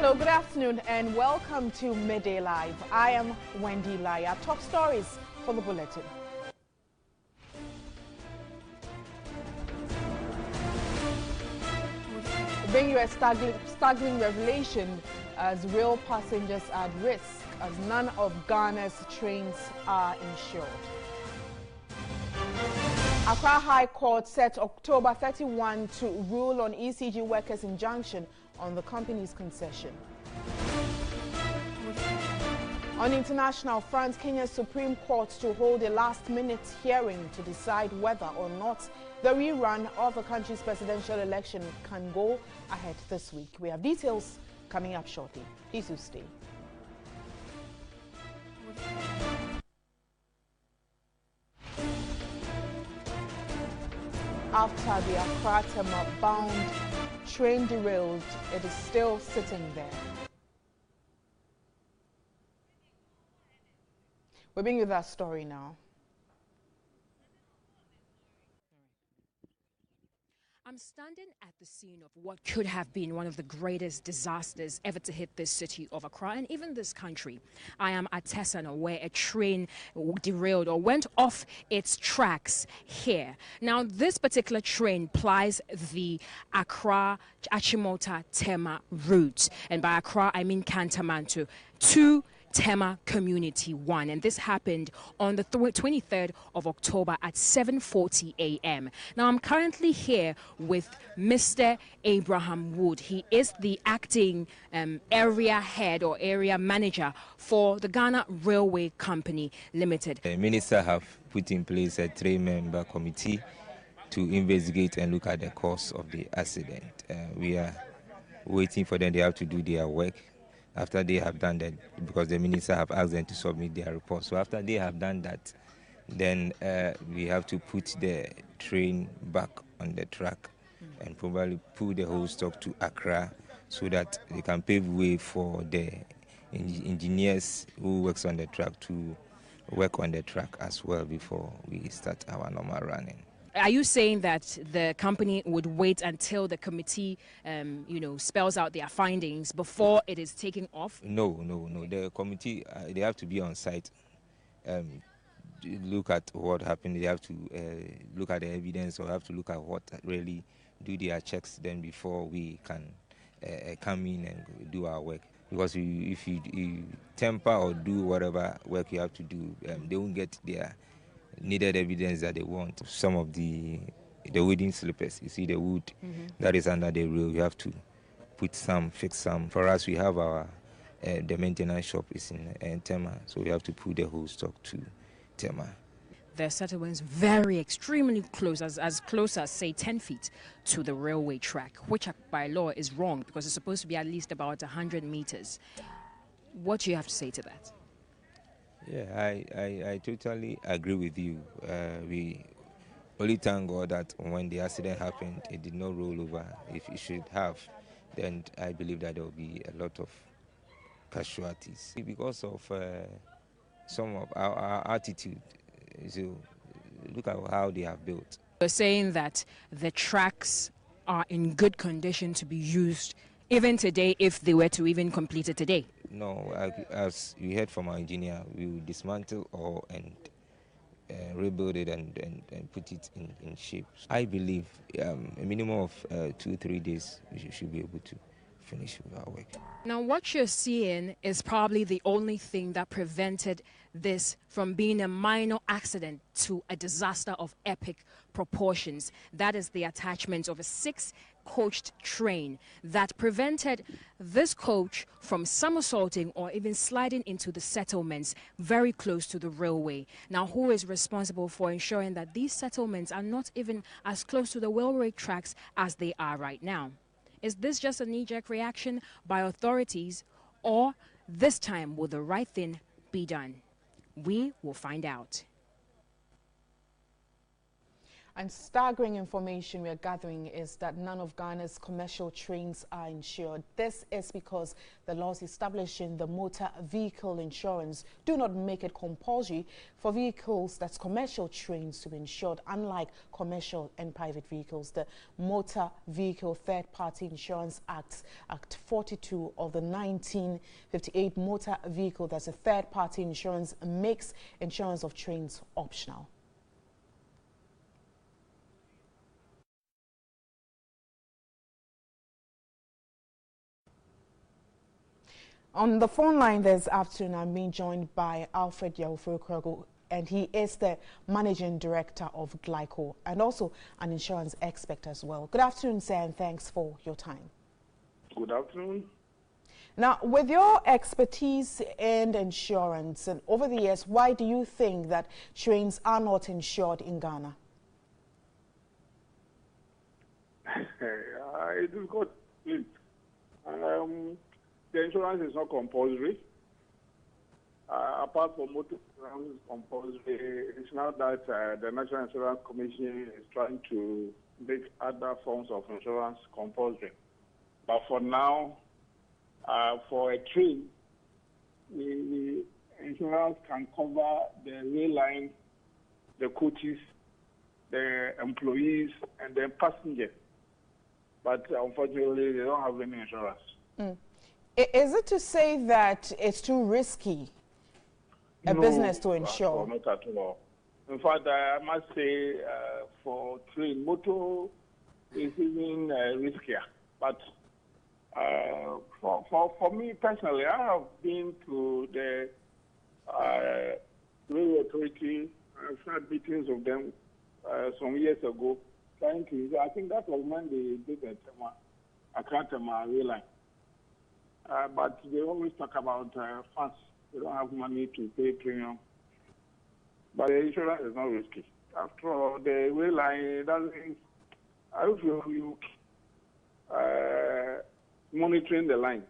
Hello, good afternoon and welcome to Midday Live. I am Wendy Lai. Our top stories for the bulletin. We bring you a staggering revelation as rail passengers are at risk as none of Ghana's trains are insured. Accra High Court set October 31 to rule on ECG workers' injunction on the company's concession. On international front, Kenya's Supreme Court to hold a last-minute hearing to decide whether or not the rerun of the country's presidential election can go ahead this week. We have details coming up shortly. Please do stay. After the Accra-Tema-bound train derailed, it is still sitting there. We're beginning with that story now. I'm standing at the scene of what could have been one of the greatest disasters ever to hit this city of Accra and even this country. I am at Tesano, where a train derailed or went off its tracks here. Now, this particular train plies the Accra-Achimota-Tema route. And by Accra, I mean Kantamanto, to Tema Community 1, and this happened on the 23rd of October at 7:40 a.m. Now, I'm currently here with Mr. Abraham Wood. He is the acting area head or area manager for the Ghana Railway Company Limited. The minister have put in place a 3-member committee to investigate and look at the cause of the accident. We are waiting for them. They have to do their work. After they have done that, because the minister have asked them to submit their report. So after they have done that, then we have to put the train back on the track and probably pull the whole stock to Accra so that they can pave way for the engineers who works on the track to work on the track as well before we start our normal running. Are you saying that the company would wait until the committee, spells out their findings before it is taken off? No. The committee, they have to be on site, look at what happened. They have to look at the evidence or have to look at what really do their checks then before we can come in and do our work. Because if you temper or do whatever work you have to do, they won't get their needed evidence that they want. Some of the wooden slippers, you see the wood that is under the rail, you have to put some, fix some. For us, we have our the maintenance shop is in Tema, so we have to put the whole stock to Tema. The settlements very extremely close, as close as say 10 feet to the railway track, which by law is wrong because it's supposed to be at least about 100 meters. What do you have to say to that? Yeah, I totally agree with you. We only thank God that when the accident happened, it did not roll over. If it should have, then I believe that there will be a lot of casualties because of some of our attitude. So look at how they have built. You're saying that the tracks are in good condition to be used even today if they were to even complete it today? No, as you heard from our engineer, we will dismantle all and rebuild it and put it in shape. I believe a minimum of 2-3 days we should be able to finish with our work. Now, what you're seeing is probably the only thing that prevented this from being a minor accident to a disaster of epic proportions. That is the attachment of a 6-coached train that prevented this coach from somersaulting or even sliding into the settlements very close to the railway. Now, who is responsible for ensuring that these settlements are not even as close to the railway tracks as they are right now? Is this just a knee-jerk reaction by authorities, or this time will the right thing be done? We will find out. And staggering information we are gathering is that none of Ghana's commercial trains are insured. This is because the laws establishing the motor vehicle insurance do not make it compulsory for vehicles, that's commercial trains, to be insured, unlike commercial and private vehicles. The Motor Vehicle Third-Party Insurance Act, Act 42 of the 1958 Motor Vehicle, that's a third-party insurance, makes insurance of trains optional. On the phone line this afternoon, I'm being joined by Alfred Yaufo, and he is the Managing Director of Glyco and also an insurance expert as well. Good afternoon, sir, and thanks for your time. Good afternoon. Now, with your expertise in insurance and over the years, why do you think that trains are not insured in Ghana? It is good. The insurance is not compulsory. Apart from motor insurance is compulsory, it's now that the National Insurance Commission is trying to make other forms of insurance compulsory. But for now, for a train, the insurance can cover the rail line, the coaches, the employees, and the passengers. But unfortunately, they don't have any insurance. Is it to say that it's too risky a business to insure? No, not at all. In fact, I must say for train, motor is even riskier. But for me personally, I have been to the railway authority. I've had meetings of them some years ago, trying to. I think that was when they did the Akratama rail line. But they always talk about funds. They don't have money to pay premium. But the insurance is not risky. After all, the rail line doesn't. I don't feel you monitoring the line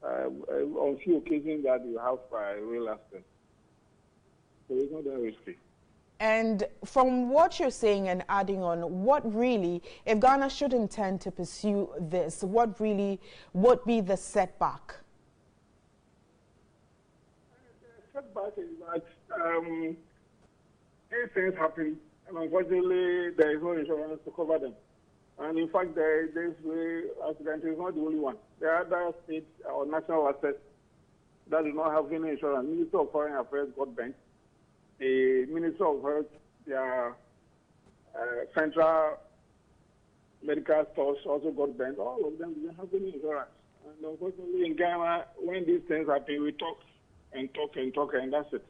on few occasions that you have rail accident. So it's not that risky. And from what you're saying and adding on, what really, if Ghana should intend to pursue this, what really would be the setback? The setback is that if things happen, and unfortunately there is no insurance to cover them. And in fact, this way accident is not the only one. There are other states or national assets that do not have any insurance. Minister of Foreign Affairs got bent. The Minister of Health, their central medical stores also got banned. All of them didn't have any insurance. And unfortunately, in Ghana, when these things happen, we talk and talk and talk, and that's it.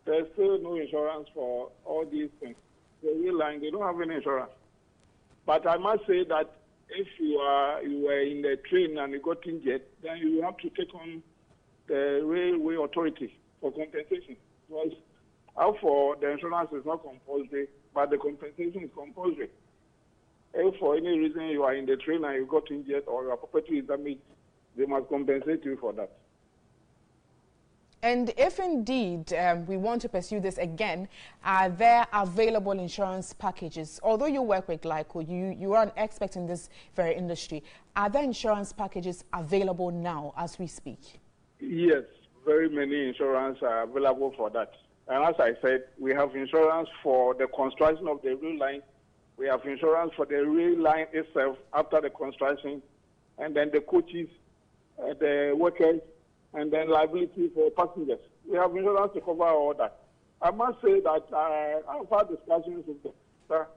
There's still no insurance for all these things. The rail line, they don't have any insurance. But I must say that if you were in the train and you got injured, then you have to take on the railway authority for compensation. Because for the insurance is not compulsory, but the compensation is compulsory. If for any reason you are in the train and you got injured or your property is damaged, they must compensate you for that. And if indeed we want to pursue this again, are there available insurance packages? Although you work with Glyco, you are an expert in this very industry. Are there insurance packages available now as we speak? Yes, very many insurance are available for that. And as I said, we have insurance for the construction of the rail line. We have insurance for the rail line itself after the construction, and then the coaches, the workers, and then liability for passengers. We have insurance to cover all that. I must say that I've had discussions with the Minister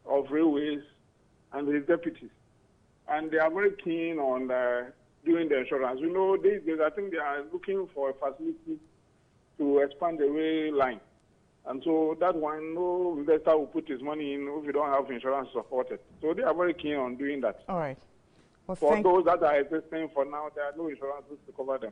of Railways and his deputies, and they are very keen on doing the insurance. You know, these days I think they are looking for a facility to expand the rail line. And so that one, no investor will put his money in if you don't have insurance supported. So they are very keen on doing that. All right. Well, for those that are existing for now, there are no insurances to cover them.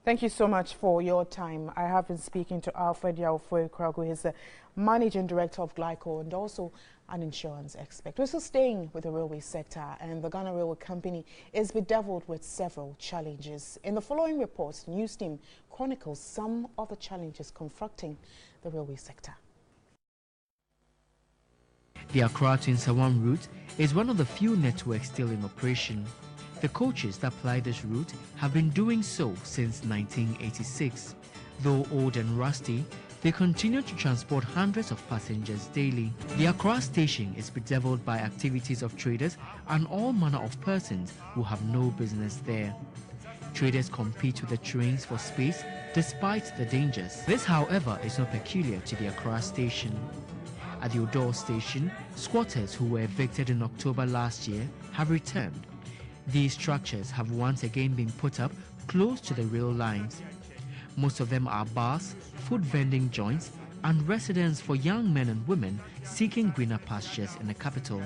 Thank you so much for your time. I have been speaking to Alfred Yaufo. He's the Managing Director of Glyco and also an insurance expert. We're still staying with the railway sector, and the Ghana Railway Company is bedeviled with several challenges. In the following report, News Team chronicles some of the challenges confronting the railway sector. The Accra to Nsawam route is one of the few networks still in operation. The coaches that ply this route have been doing so since 1986. Though old and rusty, they continue to transport hundreds of passengers daily. The Accra station is bedeviled by activities of traders and all manner of persons who have no business there. Traders compete with the trains for space despite the dangers. This, however, is not peculiar to the Accra station. At the Odor station, squatters who were evicted in October last year have returned. These structures have once again been put up close to the rail lines. Most of them are bars, food vending joints, and residence for young men and women seeking greener pastures in the capital.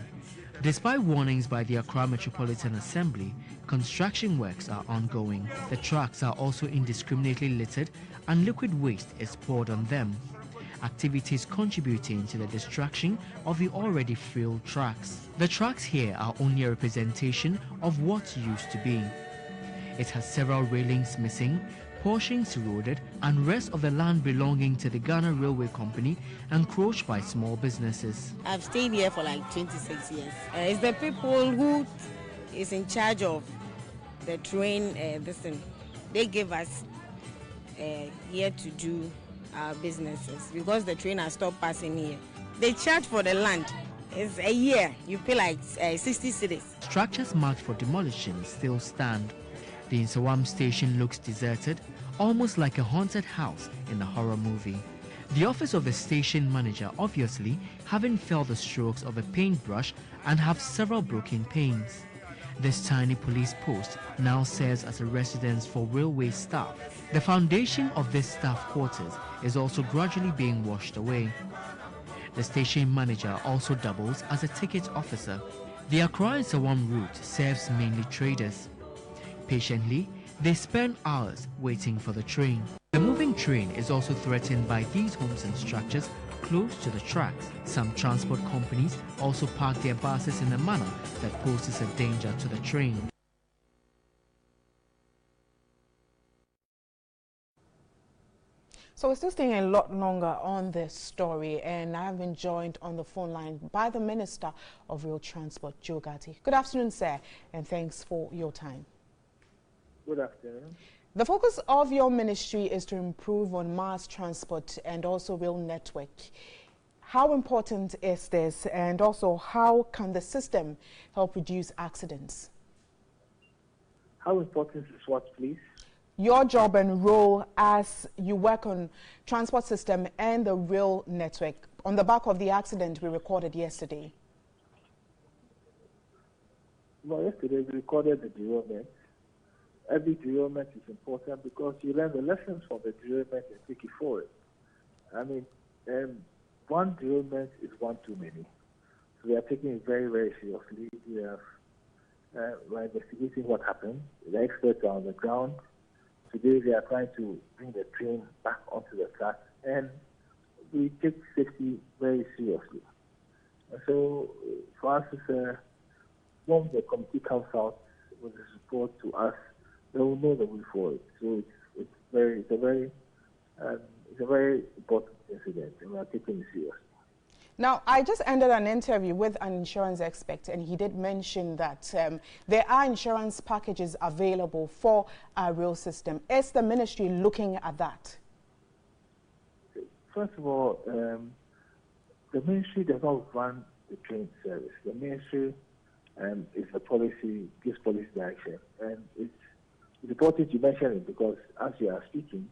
Despite warnings by the Accra Metropolitan Assembly, construction works are ongoing. The tracks are also indiscriminately littered and liquid waste is poured on them. Activities contributing to the destruction of the already frail tracks. The tracks here are only a representation of what used to be. It has several railings missing, portions eroded, and rest of the land belonging to the Ghana Railway Company encroached by small businesses. I've stayed here for like 26 years. It's the people who is in charge of the train, they give us here to do our businesses because the train has stopped passing here. They charge for the land. It's a year. You pay like 60 cedis. Structures marked for demolition still stand. The Nsawam station looks deserted, almost like a haunted house in a horror movie. The office of the station manager obviously haven't felt the strokes of a paintbrush and have several broken panes. This tiny police post now serves as a residence for railway staff. The foundation of this staff quarters is also gradually being washed away. The station manager also doubles as a ticket officer. The Accra Nsawam route serves mainly traders. Patiently, they spend hours waiting for the train. The moving train is also threatened by these homes and structures close to the tracks. Some transport companies also park their buses in a manner that poses a danger to the train. So we're still staying a lot longer on this story, and I have been joined on the phone line by the Minister of Rail Transport, Joe Gatti. Good afternoon, sir, and thanks for your time. Good afternoon. The focus of your ministry is to improve on mass transport and also rail network. How important is this, and also how can the system help reduce accidents? How important is what, please? Your job and role as you work on transport system and the rail network on the back of the accident we recorded yesterday. Well, yesterday we recorded the derailment. Every derailment is important because you learn the lessons from the derailment and take it forward. I mean, one derailment is one too many. So we are taking it very, very seriously. We're investigating what happened. The experts are on the ground. Today they are trying to bring the train back onto the track, and we take safety very seriously. And so for us, when the committee comes out with the support to us, they will know the way forward. So it's a very important incident, and we are taking it seriously. Now, I just ended an interview with an insurance expert, and he did mention that there are insurance packages available for our rail system. Is the ministry looking at that? First of all, the ministry does not run the train service. The ministry is a policy, gives policy direction, and it's important you mention it because as you are speaking,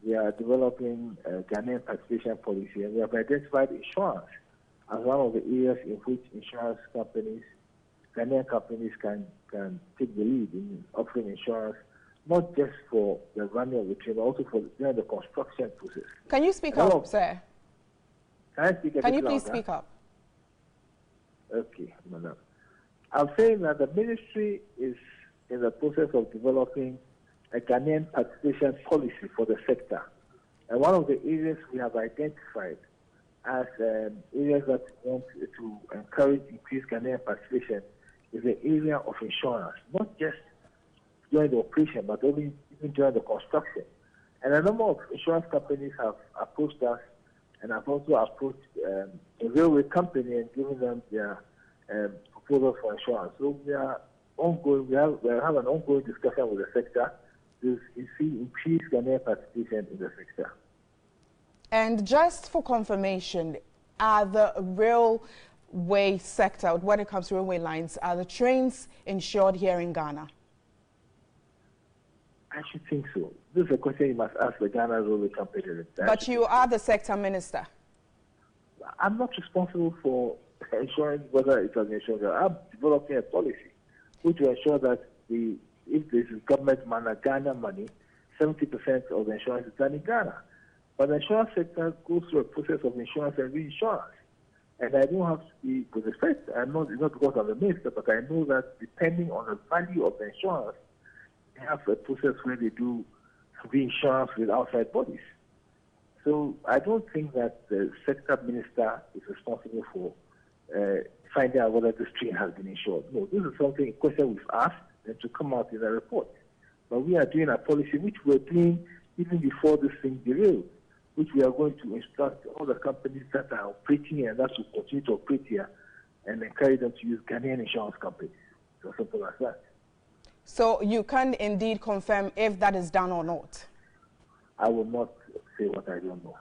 we are developing a Ghanaian participation policy, and we have identified insurance as one of the areas in which insurance companies, Ghanaian companies, can take the lead in offering insurance, not just for the running of the train, but also for during the construction process. Can you speak up, sir? Can I speak a bit Can you louder? please speak up? Okay, madam. I'm saying that the ministry is in the process of developing a Ghanaian participation policy for the sector. And one of the areas we have identified as areas that want to encourage increased Ghanaian participation is the area of insurance, not just during the operation, but even during the construction. And a number of insurance companies have approached us And I've also approached a railway company and given them their proposals for insurance. So we are ongoing. We have an ongoing discussion with the sector to increase Ghanaian participation in the sector. And just for confirmation, are the railway sector, when it comes to railway lines, are the trains insured here in Ghana? I should think so. This is a question you must ask the Ghana Railway Company. But you are the sector minister. I'm not responsible for ensuring whether it was insured. I'm developing a policy which will ensure that if this is government money, Ghana money, 70% of the insurance is done in Ghana. But the insurance sector goes through a process of insurance and reinsurance. And I don't have to be, with respect, it's not because I'm the minister, but I know that depending on the value of the insurance, they have a process where they do reinsurance with outside bodies. So I don't think that the sector minister is responsible for finding out whether this train has been insured. No, this is a question we've asked and to come out in a report. But we are doing a policy which we're doing even before this thing derailed, which we are going to instruct all the companies that are operating here and that will continue to operate here and encourage them to use Ghanaian insurance companies. So something like that. So you can indeed confirm if that is done or not? I will not say what I don't know.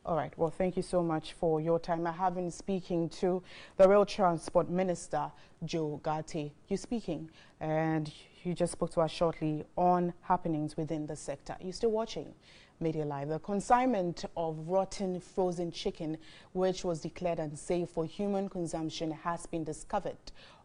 All right. Well, thank you so much for your time. I have been speaking to the Rail Transport Minister, Joe Gatti. You're speaking, and you just spoke to us shortly on happenings within the sector. You're still watching Media Live. The consignment of rotten frozen chicken, which was declared unsafe for human consumption, has been discovered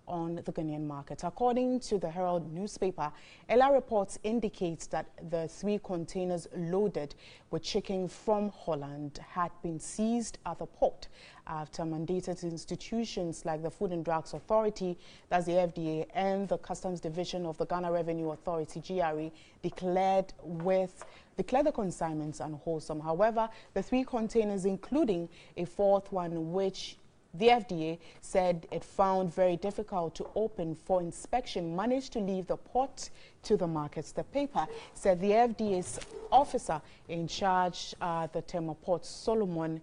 on the Ghanaian market. According to the Herald newspaper, earlier reports indicate that the 3 containers loaded with chicken from Holland had been seized at the port after mandated institutions like the Food and Drugs Authority, that's the FDA, and the Customs Division of the Ghana Revenue Authority, GRA, declared the consignments unwholesome. However, the 3 containers, including a 4th one, which the FDA said it found very difficult to open for inspection, managed to leave the port to the markets. The paper said the FDA's officer in charge at the Tema Port, Solomon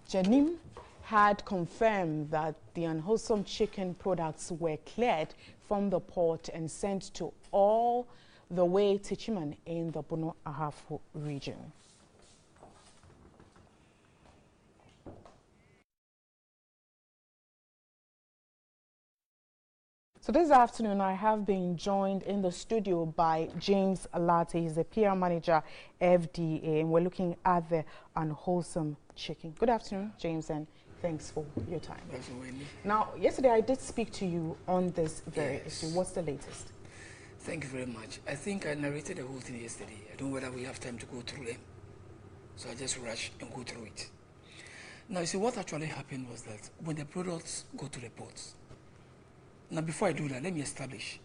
Janim, had confirmed that the unwholesome chicken products were cleared from the port and sent to all the way to Chiman in the Bono Ahafo region. So this afternoon, I have been joined in the studio by James Alate. He's the PR manager, FDA, and we're looking at the unwholesome chicken. Good afternoon, James, and thanks for your time. Now, yesterday I did speak to you on this very issue. What's the latest? Thank you very much. I think I narrated the whole thing yesterday. I don't know whether we have time to go through them. So I just rush and go through it. Now, you see, what actually happened was that when the products go to the ports, now, before I do that, let me establish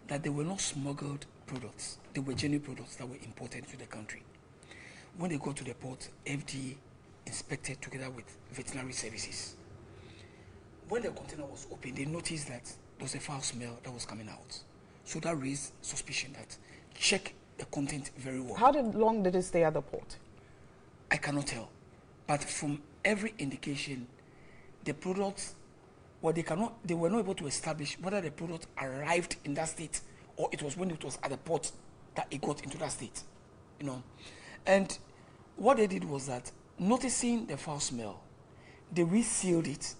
that they were not smuggled products. They were genuine products that were imported to the country. When they got to the port, FDA inspected together with veterinary services. When the container was opened, they noticed that there was a foul smell that was coming out. So that raised suspicion that check the content very well. How long did it stay at the port? I cannot tell. But from every indication, the products, they were not able to establish whether the product arrived in that state or it was when it was at the port that it got into that state, you know. And what they did was that, noticing the foul smell, they resealed it,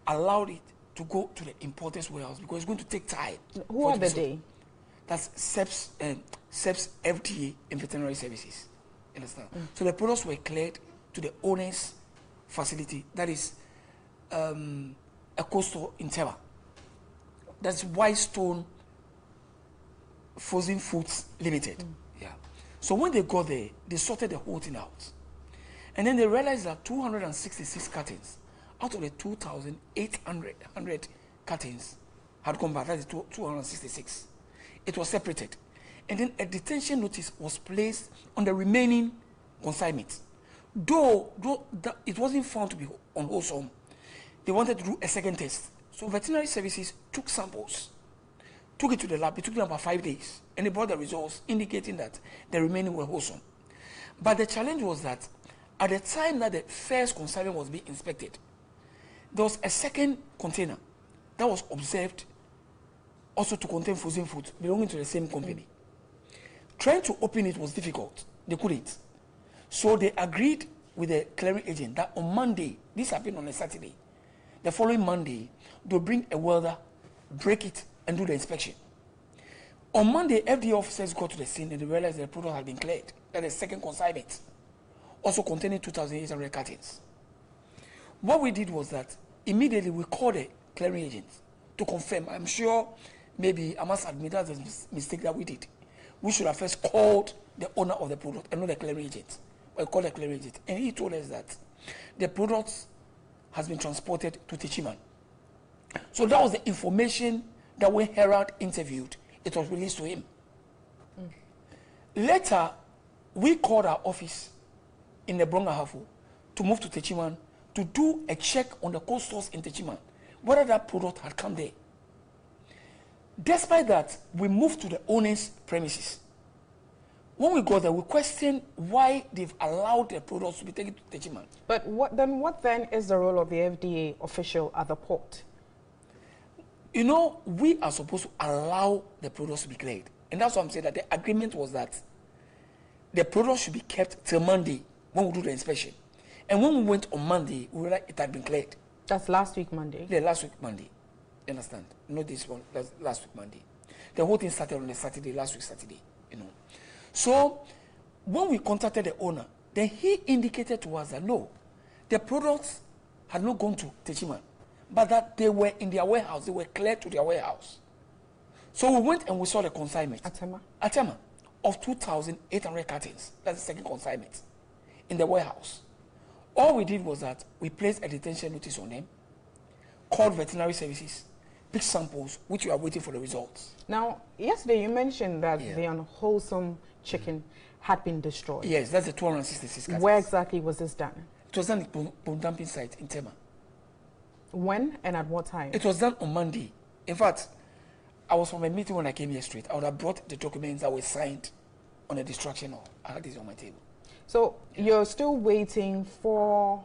allowed it to go to the importer's warehouse because it's going to take time. Who are they? That's SEPS, FDA, and veterinary services. Understand? So the products were cleared to the owner's facility, that is a coastal in Teva. That's Whitestone Frozen Foods Limited. Yeah. So when they got there, they sorted the whole thing out. And then they realized that 266 cartons out of the 2,800 cartons had come back. That is 266. It was separated. And then a detention notice was placed on the remaining consignment. Though it wasn't found to be unwholesome, they wanted to do a second test. So veterinary services took samples, took it to the lab. It took them about 5 days. And they brought the results indicating that the remaining were wholesome. But the challenge was that At the time that the first consignment was being inspected, there was a second container that was observed also to contain frozen food belonging to the same company. Trying to open it was difficult. They couldn't. So they agreed with the clearing agent that on Monday, this happened on a Saturday, the following Monday, they'll bring a welder, break it, and do the inspection. On Monday, FDA officers got to the scene and they realized that the product had been cleared. That the second consignment, also containing 2,800 cartons. What we did was that immediately we called the clearing agent to confirm. I'm sure maybe I must admit that's a mistake that we did. We should have first called the owner of the product and not the clearing agent. We called the clearing agent and he told us that the product has been transported to Techiman. So that was the information that when Herald interviewed, it was released to him. Later, we called our office in the Brongahafu to move to Techiman to do a check on the cold stores in Techiman, whether that product had come there. Despite that, we moved to the owner's premises. When we got there, we questioned why they've allowed the products to be taken to Techiman. But what then is the role of the FDA official at the port? You know, we are supposed to allow the products to be cleared. And that's why I'm saying that the agreement was that the products should be kept till Monday when we do the inspection. And when we went on Monday, we realized it had been cleared. That's last week Monday? Yeah, last week Monday. You understand? Not this one, that's last week Monday. The whole thing started on a Saturday, last week Saturday, you know. So, when we contacted the owner, then he indicated to us that no, the products had not gone to Techiman, but that they were in their warehouse, they were cleared to their warehouse. So we went and we saw the consignment. Atema of 2,800 cartons. That's the second consignment in the warehouse. All we did was that we placed a detention notice on them, called veterinary services, picked samples, which we are waiting for the results. Now, yesterday you mentioned that the Unwholesome Chicken had been destroyed. Yes, that's the 266 cartons. Where exactly was this done? It was done at the dumping site in Tema. When and at what time? It was done on Monday. In fact, I was from a meeting when I came here straight. I would have brought the documents that were signed on the destruction. I had this on my table. So you're still waiting for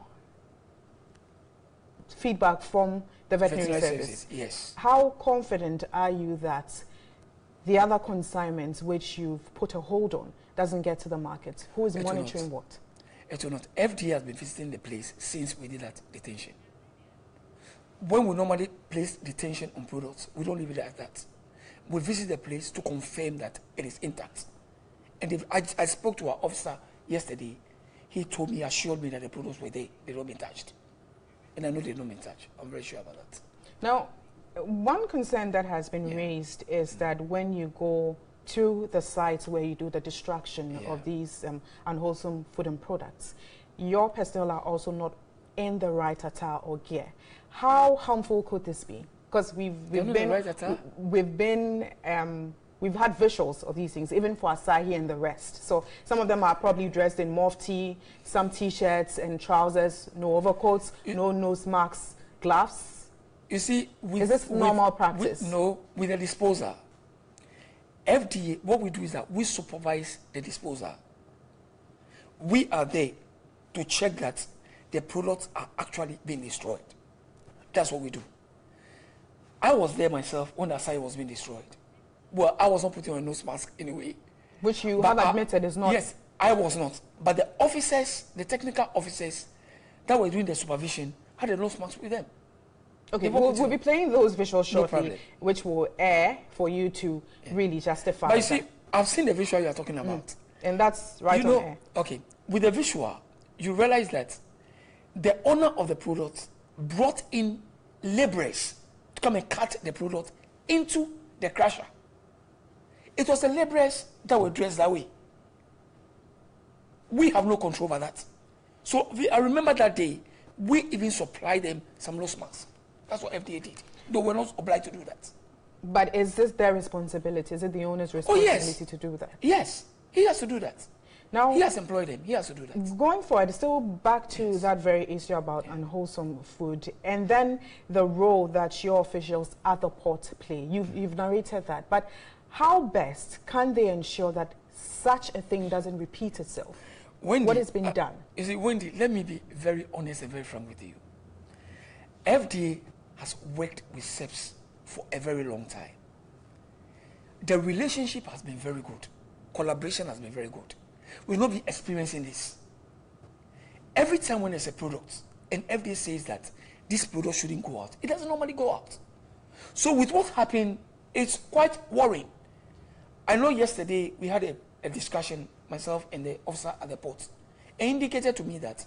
feedback from the veterinary service? Yes. How confident are you that the other consignments which you've put a hold on doesn't get to the market? Who is monitoring what? It will not. FDA has been visiting the place since we did that detention. When we normally place detention on products, we don't leave it like that. We visit the place to confirm that it is intact. And if I spoke to our officer yesterday, he told me, assured me that the products were there, they've not been touched. And I know they've not been touched. I'm very sure about that. Now, one concern that has been raised is that when you go to the sites where you do the destruction of these unwholesome food and products, your personnel are also not in the right attire or gear. How harmful could this be? Because we've had visuals of these things, even for Asahi and the rest. So some of them are probably dressed in mufti, some t-shirts and trousers, no overcoats, no nose masks, gloves. You see, is this normal practice? With the disposer, FDA, what we do is that we supervise the disposer. We are there to check that the products are actually being destroyed. That's what we do. I was there myself when the Asahi was being destroyed. Well, I was not putting on a nose mask anyway. Which you have admitted is not. Yes, I was not. But the officers, the technical officers that were doing the supervision had a nose mask with them. Okay, we'll be playing those visuals shortly, which will air for you to really justify. But you see, I've seen the visual you are talking about. And that's right on air. Okay, with the visual, you realize that the owner of the product brought in laborers to come and cut the product into the crusher. It was the laborers that were dressed that way. We have no control over that. So I remember that day, we even supplied them some nose masks. That's what FDA did. They were not obliged to do that. But is this their responsibility? Is it the owner's responsibility to do that? Yes, he has to do that. Now, he has employed them. He has to do that. Going forward, still back to that very issue about unwholesome food, and then the role that your officials at the port play. You've narrated that, but how best can they ensure that such a thing doesn't repeat itself? Wendy, what has been done? You see, Wendy, let me be very honest and very frank with you. FDA has worked with SEPS for a very long time. The relationship has been very good. Collaboration has been very good. We'll not be experiencing this. Every time when there's a product and FDA says that this product shouldn't go out, it doesn't normally go out. So with what happened, it's quite worrying. I know yesterday we had a discussion, myself and the officer at the port, and indicated to me that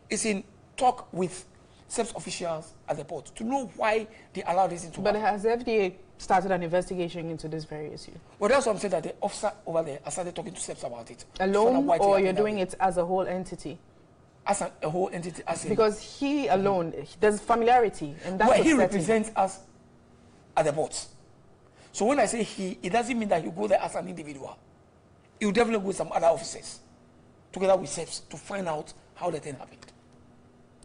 it's in talk with SEPS officials at the port to know why they allow this into. But has FDA started an investigation into this very issue? Well, that's what I'm saying, that the officer over there has started talking to SEPS about it. Alone, or you're doing it as a whole entity? As a whole entity, because he alone, there's familiarity, and that's well, he represents us at the port. So when I say he, it doesn't mean that you go there as an individual. You definitely go with some other officers together with SEPS to find out how the thing happened.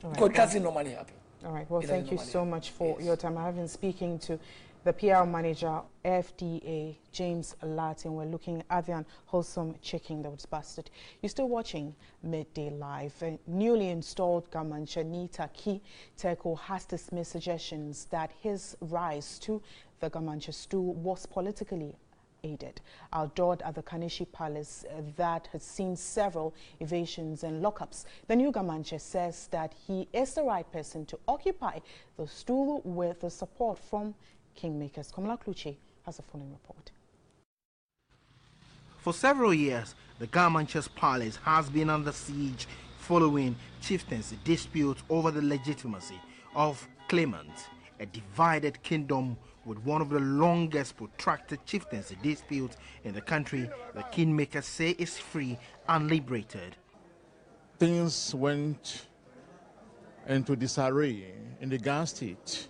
Right, because it doesn't normally happen. All right. Well, thank you so much for your time. I have been speaking to the PR manager, FDA, James Latin. We're looking at the Unwholesome Chicken that was busted. You're still watching Midday Live. A newly installed Gamanche Nita Ki Teko has dismissed suggestions that his rise to the Gamanche stool was politically aided. Outdoored at the Konshi Palace that has seen several evasions and lockups. The new Gamanche says that he is the right person to occupy the stool with the support from kingmakers. Kucho has a following report. For several years, the Gamanche's palace has been under siege following chieftains' disputes over the legitimacy of claimants, a divided kingdom with one of the longest protracted chieftaincy disputes in the country. The kingmakers say is free and liberated. Things went into disarray in the Ga state.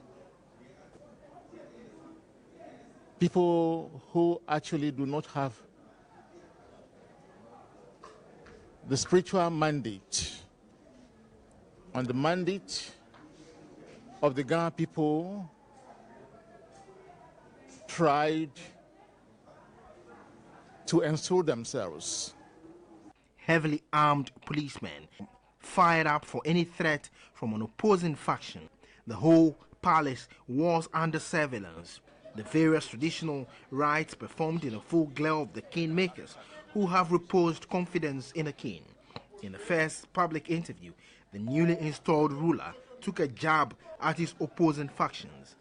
People who actually do not have the spiritual mandate and the mandate of the Ga people tried to ensure themselves. Heavily armed policemen fired up for any threat from an opposing faction. The whole palace was under surveillance. The various traditional rites performed in the full glare of the kingmakers who have reposed confidence in the king. In the first public interview, the newly installed ruler took a jab at his opposing factions.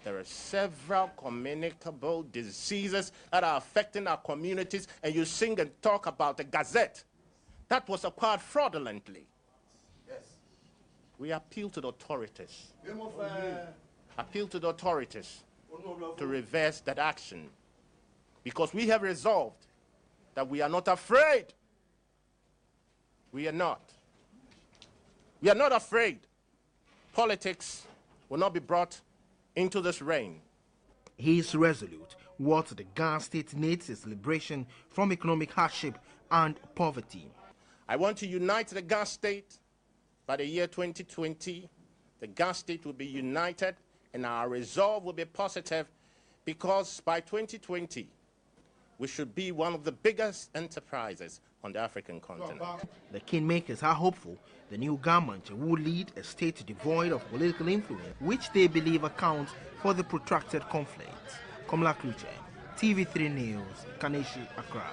There are several communicable diseases that are affecting our communities, and you sing and talk about the Gazette. That was acquired fraudulently. Yes. We appeal to the authorities. Appeal to the authorities to reverse that action, because we have resolved that we are not afraid. We are not. We are not afraid. Politics will not be brought into this reign. He is resolute. What the Ga state needs is liberation from economic hardship and poverty. I want to unite the Ga state. By the year 2020, the Ga state will be united, and our resolve will be positive, because by 2020, we should be one of the biggest enterprises on the African continent. The kingmakers are hopeful the new Gamanche will lead a state devoid of political influence, which they believe accounts for the protracted conflict. Kucho, TV3 News, Konshi, Accra.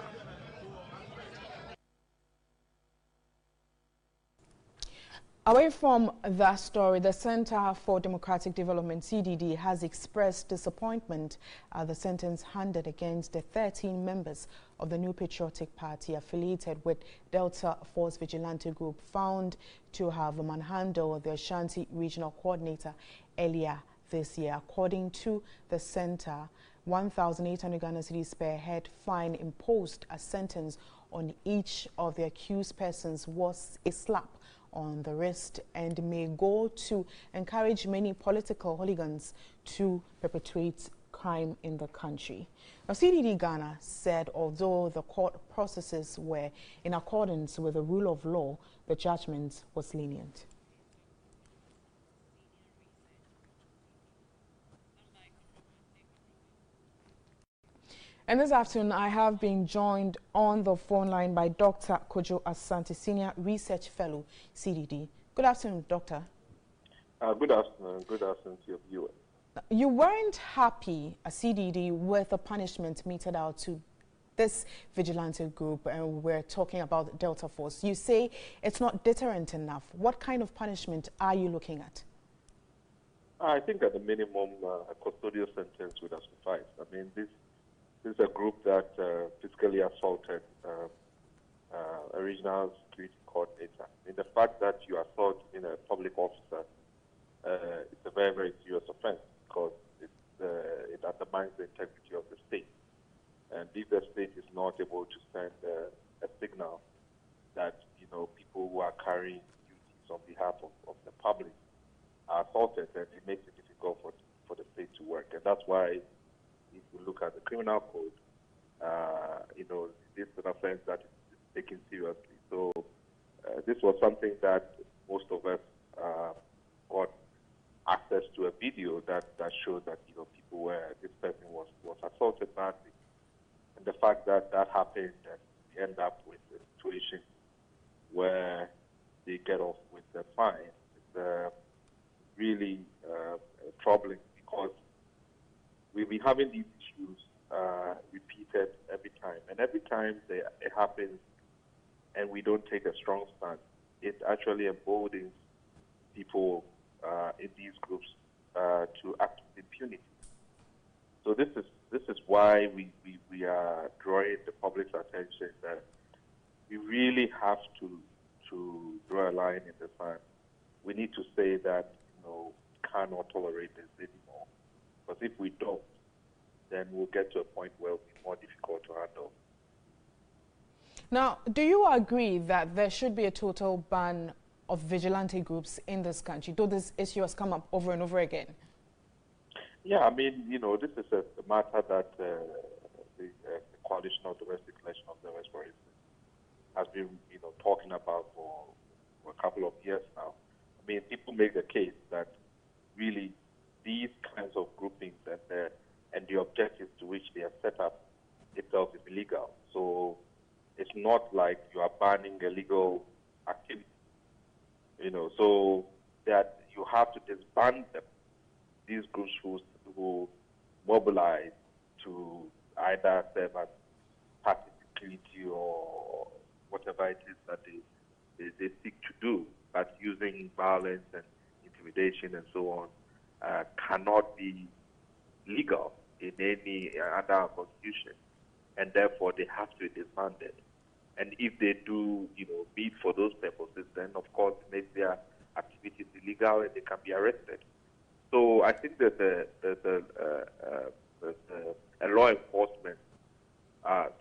Away from that story, the Center for Democratic Development, CDD, has expressed disappointment at the sentence handed against the 13 members of the New Patriotic Party affiliated with Delta Force Vigilante Group, found to have manhandled the Ashanti Regional Coordinator earlier this year. According to the center, 1,800 Ghana cedis per head fine imposed as sentence on each of the accused persons was a slap on the wrist and may go to encourage many political hooligans to perpetrate crime in the country. Now, CDD Ghana said although the court processes were in accordance with the rule of law, the judgment was lenient. And this afternoon, I have been joined on the phone line by Dr. Kucho Asante, Senior Research Fellow, CDD. Good afternoon, Doctor. Good afternoon. Good afternoon to your viewers. You weren't happy, CDD, with the punishment meted out to this vigilante group, and we're talking about Delta Force. You say it's not deterrent enough. What kind of punishment are you looking at? I think at the minimum, a custodial sentence would have sufficed. I mean, this is a group that physically assaulted a regional security coordinator. I mean, the fact that you assault in a public officer, it's a very, very serious offense because it undermines the integrity of the state. And if the state is not able to send a signal that, you know, people who are carrying duties on behalf of the public are assaulted, then it makes it difficult for the state to work. And that's why, if you look at the criminal code, you know, this is an offense that is taken seriously. So this was something that most of us got access to a video that showed that, you know, people were, this person was assaulted badly. And the fact that that happened and we end up with a situation where they get off with the fine is really troubling, because we've been having these issues repeated every time. And every time it happens and we don't take a strong stand, it actually emboldens people in these groups to act with impunity. So this is why we are drawing the public's attention that we really have to draw a line in the sand. We need to say that, you know, cannot tolerate this anymore. Because if we don't, then we'll get to a point where it'll be more difficult to handle. Now, do you agree that there should be a total ban of vigilante groups in this country, though this issue has come up over and over again? Yeah, I mean, you know, this is a matter that the Coalition of Domestic Collection of the West, for instance, has been, you know, talking about for a couple of years now. I mean, people make the case that really these kinds of groupings and the objectives to which they are set up itself is illegal. So it's not like you are banning illegal activity, you know. So that you have to disband them. These groups who mobilize to either serve as party security or whatever it is that they seek to do, but using violence and intimidation and so on, cannot be legal in any under our constitution, and therefore they have to be disbanded. And if they do, you know, meet for those purposes, then of course it makes their activities illegal and they can be arrested. So I think that there's a law enforcement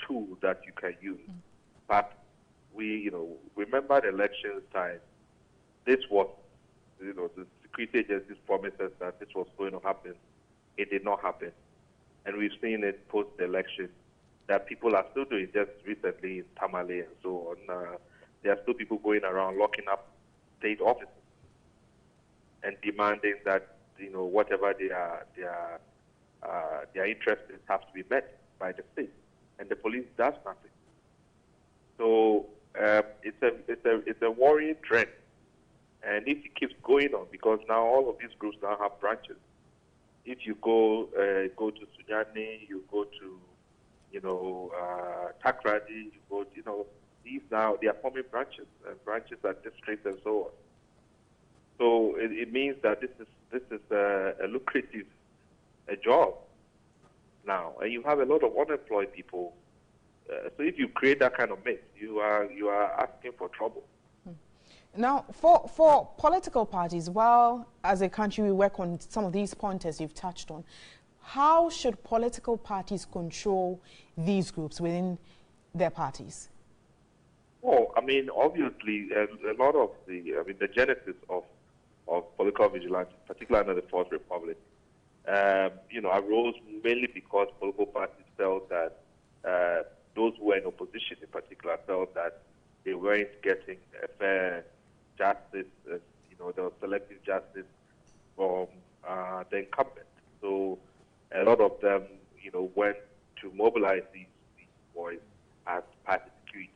tool that you can use. But we, you know, remember the elections time. This was, you know, the security agencies promised us that this was going to happen. It did not happen. And we've seen it post-election that people are still doing. Just recently in Tamale and so on, there are still people going around locking up state offices and demanding that, you know, whatever their interests have to be met by the state, and the police does nothing. So it's a worrying trend, and if it keeps going on, because now all of these groups now have branches. If you go to Sunyani, you go to, you know, Takrady, you go, you know, these now they are forming branches at districts and so on. So it means that this is a lucrative job now, and you have a lot of unemployed people. So if you create that kind of mix, you are asking for trouble. Now, for political parties, while as a country we work on some of these pointers you've touched on, how should political parties control these groups within their parties? Well, I mean, obviously, a lot of the genesis of political vigilance, particularly under the Fourth Republic, you know, arose mainly because political parties felt that those who were in opposition, in particular, felt that they weren't getting a fair justice. You know, there was selective justice from the incumbent. So a lot of them, you know, went to mobilize these boys as party security.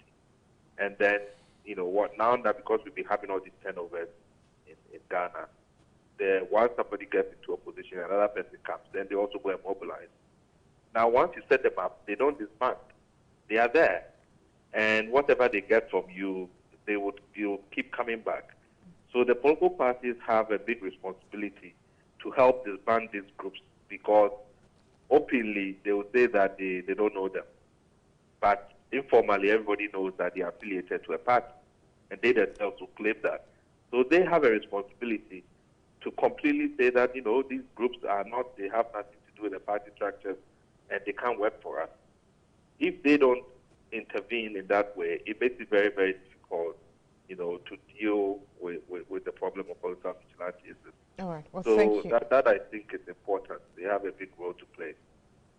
And then, you know, what now that because we've been having all these turnovers in Ghana, once somebody gets into a position, another person comes, then they also go and mobilize. Now, once you set them up, they don't disband. They are there. And whatever they get from you, you'll keep coming back. So the political parties have a big responsibility to help disband these groups, because openly they will say that they don't know them. But informally, everybody knows that they are affiliated to a party, and they themselves will claim that. So they have a responsibility to completely say that, you know, these groups they have nothing to do with the party structures, and they can't work for us. If they don't intervene in that way, it makes it very, very difficult, you know, to deal with the problem of political vigilantism. All right. Well, so thank you. that I think is important. They have a big role to play.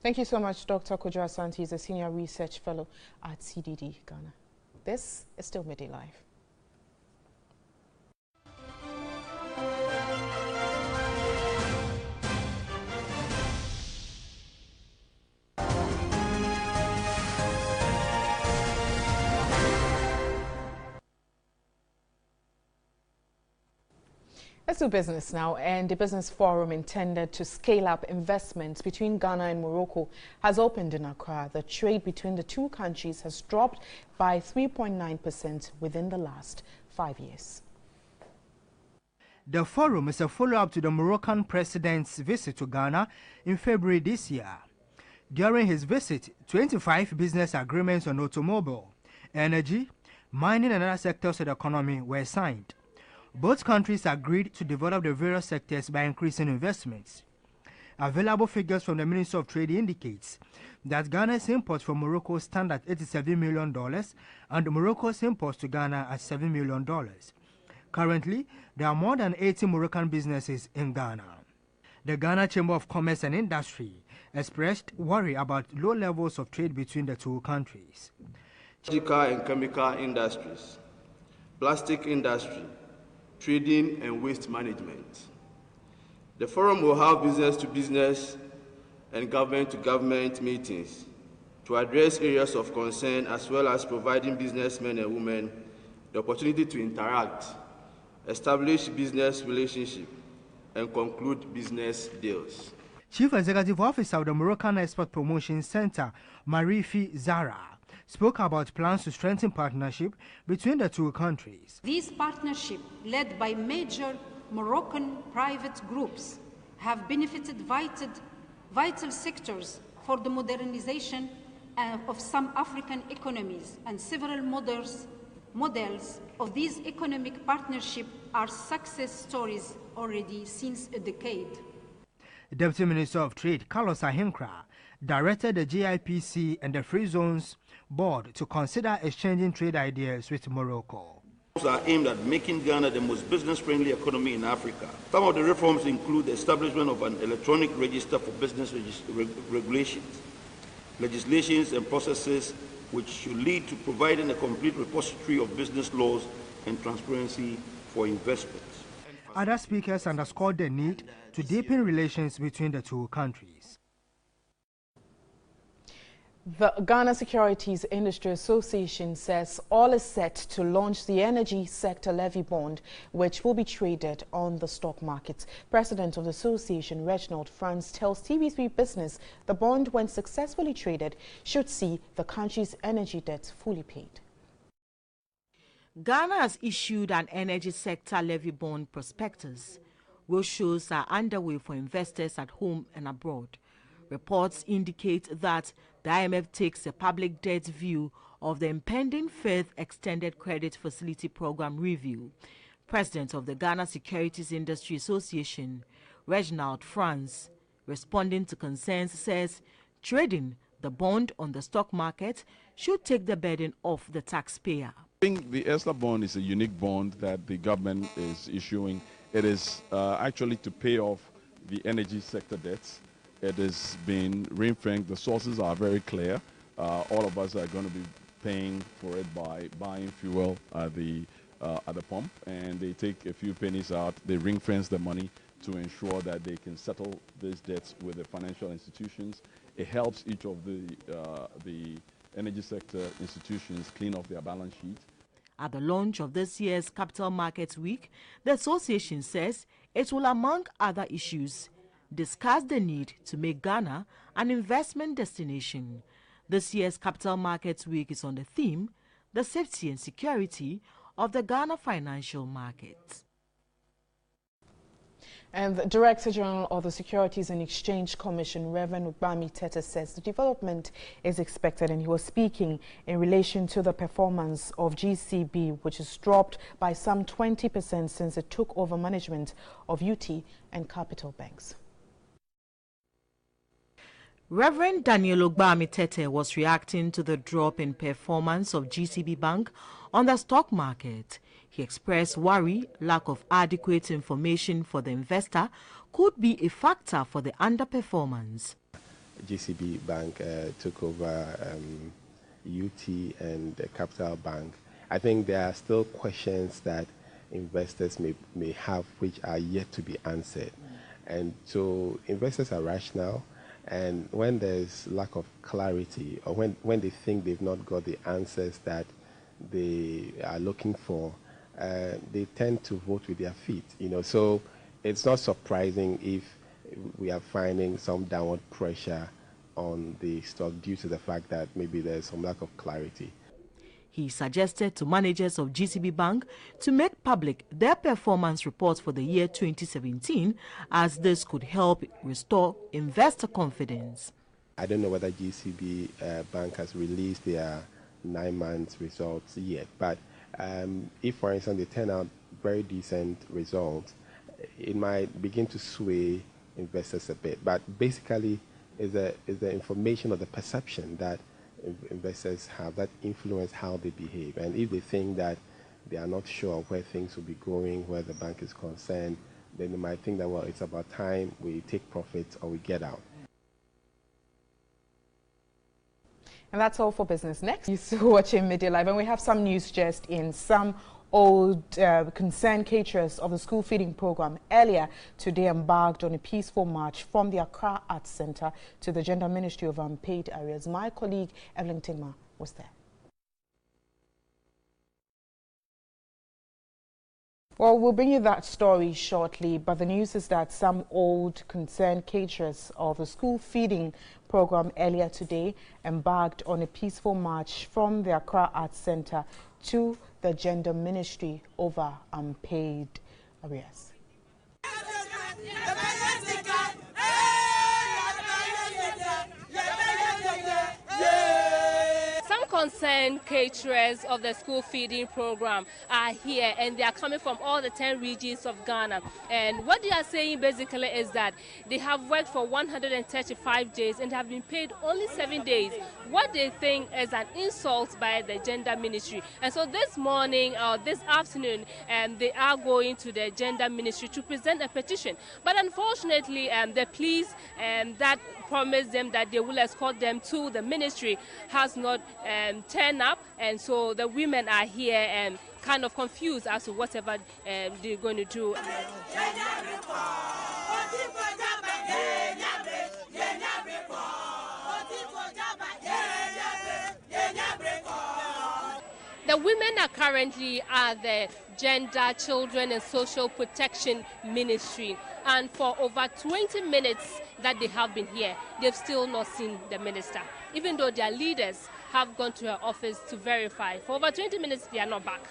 Thank you so much, Dr. Kucho Asante. He's a senior research fellow at CDD Ghana. This is still Midday Live. Let's do business now, and the business forum intended to scale up investments between Ghana and Morocco has opened in Accra. The trade between the two countries has dropped by 3.9% within the last 5 years. The forum is a follow-up to the Moroccan president's visit to Ghana in February this year. During his visit, 25 business agreements on automobile, energy, mining and other sectors of the economy were signed. Both countries agreed to develop the various sectors by increasing investments. Available figures from the Ministry of Trade indicates that Ghana's imports from Morocco stand at $87 million and Morocco's imports to Ghana at $7 million. Currently, there are more than 80 Moroccan businesses in Ghana. The Ghana Chamber of Commerce and Industry expressed worry about low levels of trade between the two countries. Surgical and chemical industries, plastic industry, trading and waste management. The forum will have business-to-business and government-to-government meetings to address areas of concern, as well as providing businessmen and women the opportunity to interact, establish business relationships, and conclude business deals. Chief Executive Officer of the Moroccan Export Promotion Center, Marifi Zara, spoke about plans to strengthen partnership between the two countries. These partnerships, led by major Moroccan private groups, have benefited vital sectors for the modernization of some African economies, and several models of these economic partnerships are success stories already since a decade. Deputy Minister of Trade, Carlos Ahinkra, directed the GIPC and the Free Zones Board to consider exchanging trade ideas with Morocco. Are aimed at making Ghana the most business-friendly economy in Africa. Some of the reforms include the establishment of an electronic register for business regulations, legislations and processes which should lead to providing a complete repository of business laws and transparency for investments. Other speakers underscored the need to deepen relations between the two countries. The Ghana Securities Industry Association says all is set to launch the energy sector levy bond, which will be traded on the stock market. President of the association, Reginald Franz, tells TV3 Business the bond, when successfully traded, should see the country's energy debts fully paid. Ghana has issued an energy sector levy bond prospectus. Roadshows are underway for investors at home and abroad. Reports indicate that the IMF takes a public debt view of the impending fifth extended credit facility program review. President of the Ghana Securities Industry Association, Reginald Franz, responding to concerns, says trading the bond on the stock market should take the burden off the taxpayer. I think the ESLA bond is a unique bond that the government is issuing. It is actually to pay off the energy sector debts. It has been ring-fenced. The sources are very clear. All of us are going to be paying for it by buying fuel at the pump, and they take a few pennies out. They ring-fence the money to ensure that they can settle these debts with the financial institutions. It helps each of the energy sector institutions clean up their balance sheet. At the launch of this year's Capital Markets Week, the association says it will, among other issues, discuss the need to make Ghana an investment destination. This year's Capital Markets Week is on the theme, the safety and security of the Ghana financial market. And the Director General of the Securities and Exchange Commission, Rev Daniel, says the development is expected, and he was speaking in relation to the performance of GCB, which has dropped by some 20% since it took over management of UT and Capital Banks. Reverend Daniel Owusu was reacting to the drop in performance of GCB Bank on the stock market. He expressed worry lack of adequate information for the investor could be a factor for the underperformance. GCB Bank took over UT and the Capital Bank. I think there are still questions that investors may have which are yet to be answered. And so investors are rational, and when there's lack of clarity, or when they think they've not got the answers that they are looking for, they tend to vote with their feet, So it's not surprising if we are finding some downward pressure on the stock due to the fact that maybe there's some lack of clarity. He suggested to managers of GCB Bank to make public their performance reports for the year 2017, as this could help restore investor confidence. I don't know whether GCB Bank has released their 9 months results yet, but if, for instance, they turn out very decent results, it might begin to sway investors a bit. But basically, is the information or the perception that investors have that influence how they behave. And if they think that they are not sure of where things will be going, where the bank is concerned, then they might think that, well, it's about time we take profits or we get out. And that's all for Business Next. You're still watching Media Live, and we have some news just in. Some old concerned caterers of the school feeding program earlier today embarked on a peaceful march from the Accra Arts Center to the Gender Ministry of Unpaid Areas. My colleague Evelyn Tingma was there. Well, we'll bring you that story shortly, but the news is that some old concerned caterers of the school feeding program earlier today embarked on a peaceful march from the Accra Arts Center to the Gender Ministry over unpaid arrears. Concerned caterers of the school feeding program are here, and they are coming from all the 10 regions of Ghana. And what they are saying basically is that they have worked for 135 days and have been paid only 7 days, what they think is an insult by the Gender Ministry. And so this morning or this afternoon, they are going to the Gender Ministry to present a petition. But unfortunately, the police that promised them that they will escort them to the ministry has not turned up, and so the women are here and kind of confused as to whatever they're going to do. The women are currently at the Gender, Children and Social Protection Ministry, and for over 20 minutes that they have been here, they've still not seen the minister, even though their leaders have gone to her office to verify. For over 20 minutes, they are not back.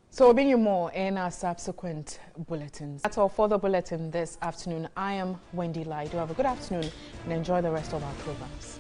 So we'll bring you more in our subsequent bulletins. That's all for the bulletin this afternoon. I am Wendy Lai. Do have a good afternoon and enjoy the rest of our programs.